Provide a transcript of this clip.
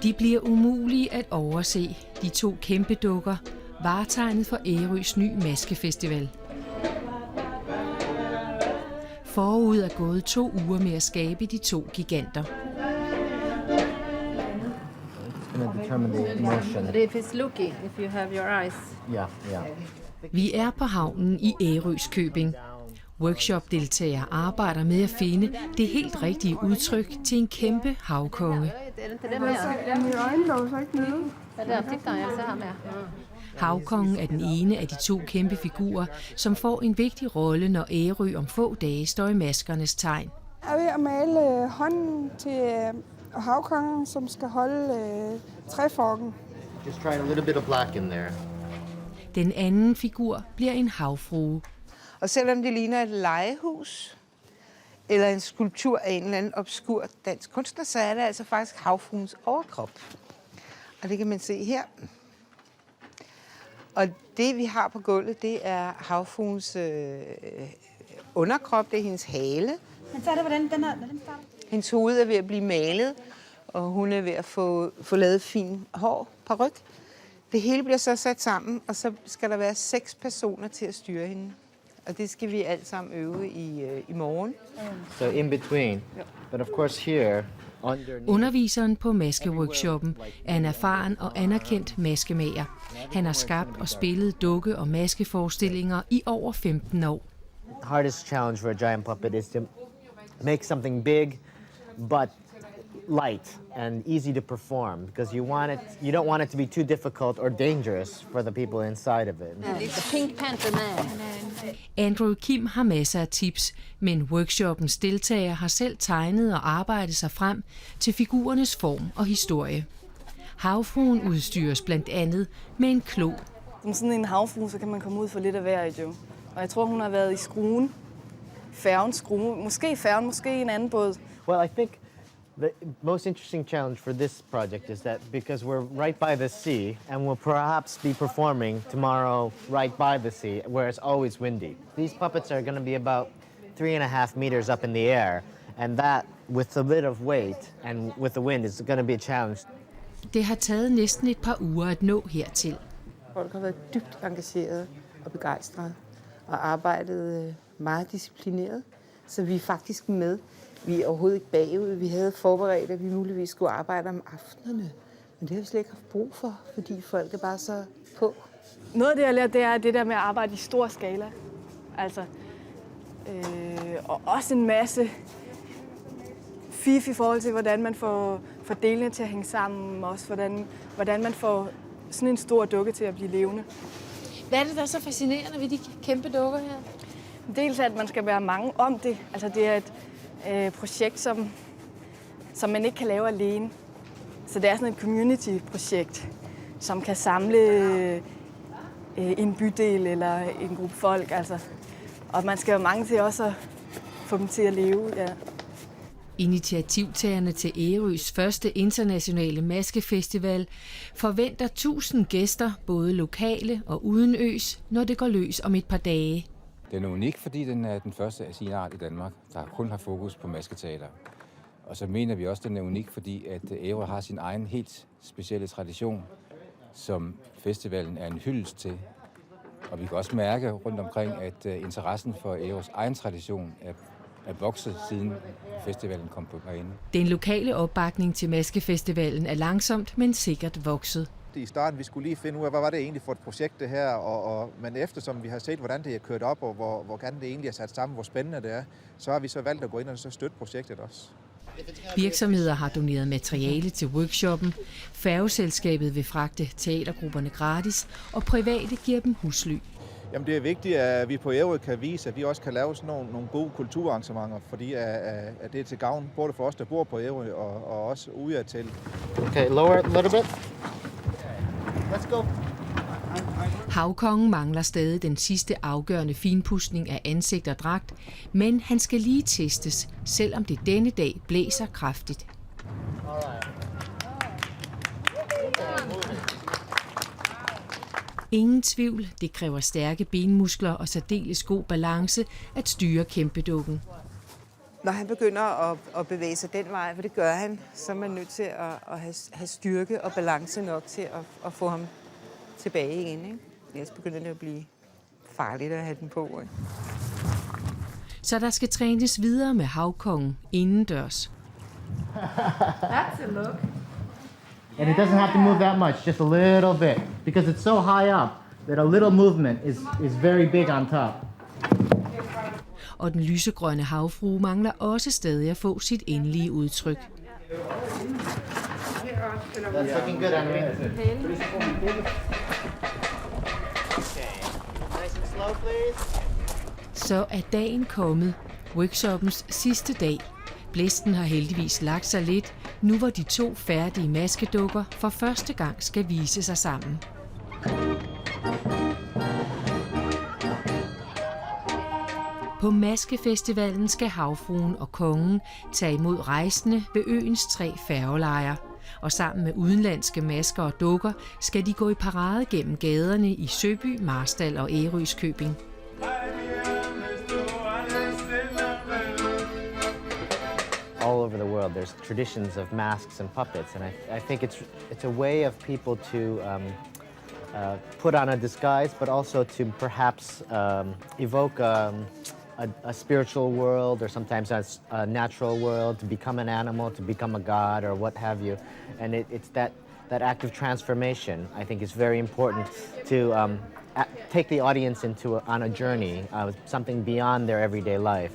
De bliver umulige at overse, de 2 kæmpe dukker, vartegnet for Ærøs ny maskefestival. Forud er gået 2 uger med at skabe de 2 giganter. Vi er på havnen i Ærøs Købing. Workshop-deltagere arbejder med at finde det helt rigtige udtryk til en kæmpe havkonge. Havkongen er den ene af de 2 kæmpe figurer, som får en vigtig rolle, når Ærø om få dage står i maskernes tegn. Jeg er ved at male hånden til havkongen, som skal holde træforken. Just try a little bit of black in there. Den anden figur bliver en havfrue. Og selvom det ligner et legehus eller en skulptur af en eller anden obskur dansk kunstner, så er det altså faktisk havfruens overkrop. Og det kan man se her. Og det, vi har på gulvet, det er havfruens underkrop, det er hendes hale. Men så er det, hvordan den starter? Hendes hoved er ved at blive malet, og hun er ved at få lavet fin hår, paryk. Det hele bliver så sat sammen, og så skal der være 6 personer til at styre hende. Og det skal vi alt sammen øve i morgen. So in between, but of course here. Underviseren på maskeworkshoppen er en erfaren og anerkendt maskemager. Han har skabt og spillet dukke- og maskeforestillinger i over 15 år. Hardest challenge for a giant puppet is to make something big, but light and easy to perform, because you don't want it to be too difficult or dangerous for the people inside of it. It's a Pink Panther man. Andrew Kim har masser af tips, men workshoppens deltagere har selv tegnet og arbejdet sig frem til figurernes form og historie. Havfruen udstyres blandt andet med en klo. Som sådan en havfrue, så kan man komme ud for lidt af hvert, jo. Og jeg tror, hun har været i skruen. Færgens skrue. Måske færgen, måske en anden båd. Well, I think the most interesting challenge for this project is that because we're right by the sea and we'll perhaps be performing tomorrow right by the sea where it's always windy. These puppets are going to be about 3.5 meters up in the air, and that with a bit of weight and with the wind is going to be a challenge. Det har taget næsten et par uger at nå hertil. Folk har været dybt engagerede og begejstrede og arbejdet meget disciplineret, så vi er faktisk med. Vi er overhovedet ikke bagud. Vi havde forberedt, at vi muligvis skulle arbejde om aftenerne. Men det har vi slet ikke haft brug for, fordi folk er bare så på. Noget af det, jeg lært, det er det der med at arbejde i stor skala. Altså, og også en masse fif i forhold til, hvordan man får delene til at hænge sammen. Også hvordan man får sådan en stor dukke til at blive levende. Hvad er det, der er så fascinerende ved de kæmpe dukker her? Dels at man skal være mange om det. Altså, det er et projekt, som man ikke kan lave alene. Så det er sådan et community-projekt, som kan samle en bydel eller en gruppe folk. Altså. Og man skal være mange til også at få dem til at leve. Ja. Initiativtagerne til Ærøs første internationale maskefestival forventer 1000 gæster, både lokale og udenøs, når det går løs om et par dage. Den er unik, fordi den er den første af sin art i Danmark, der kun har fokus på masketeater. Og så mener vi også, at den er unik, fordi at Ærø har sin egen helt specielle tradition, som festivalen er en hyldest til. Og vi kan også mærke rundt omkring, at interessen for Ærøs egen tradition er vokset siden festivalen kom på banen. Den lokale opbakning til maskefestivalen er langsomt, men sikkert vokset. I starten, vi skulle lige finde ud af, hvad var det egentlig for et projekt det her, men eftersom vi har set, hvordan det er kørt op, og hvordan det egentlig er sat sammen, hvor spændende det er, så har vi så valgt at gå ind og så støtte projektet også. Virksomheder har doneret materiale til workshoppen, færgeselskabet vil fragte teatergrupperne gratis, og private giver dem husly. Jamen det er vigtigt, at vi på Ærø kan vise, at vi også kan lave sådan nogle gode kulturarrangementer, fordi at det er til gavn både for os, der bor på Ærø, og også udadtil. Okay, lower a little bit. Let's go. Havkongen mangler stadig den sidste afgørende finpudsning af ansigt og dragt, men han skal lige testes, selvom det denne dag blæser kraftigt. Ingen tvivl, det kræver stærke benmuskler og særdeles god balance at styre kæmpedukken. Når han begynder at bevæge sig den vej, for det gør han, så er man nødt til at have styrke og balance nok til at få ham tilbage igen. Ikke? Ellers begynder det at blive farligt at have den på. Ikke? Så der skal trænes videre med havkongen indendørs. That's a look. And it doesn't have to move that much, just a little bit. Because it's so high up that a little movement is very big on top. Og den lysegrønne havfrue mangler også stadig at få sit endelige udtryk. That's looking good, Anne. Okay. Nice and slow, please. Så er dagen kommet. Workshoppens sidste dag. Blæsten har heldigvis lagt sig lidt, nu hvor de 2 færdige maskedukker for første gang skal vise sig sammen. På Maskefestivalen skal havfruen og kongen tage imod rejsende ved øens 3 færgelejer. Og sammen med udenlandske masker og dukker skal de gå i parade gennem gaderne i Søby, Marstal og Ærøskøbing. All over the world, there's traditions of masks and puppets, and I think it's a way of people to put on a disguise, but also to perhaps evoke a spiritual world, or sometimes a natural world, to become an animal, to become a god, or what have you. And it's that act of transformation, I think, is very important to take the audience on a journey, something beyond their everyday life.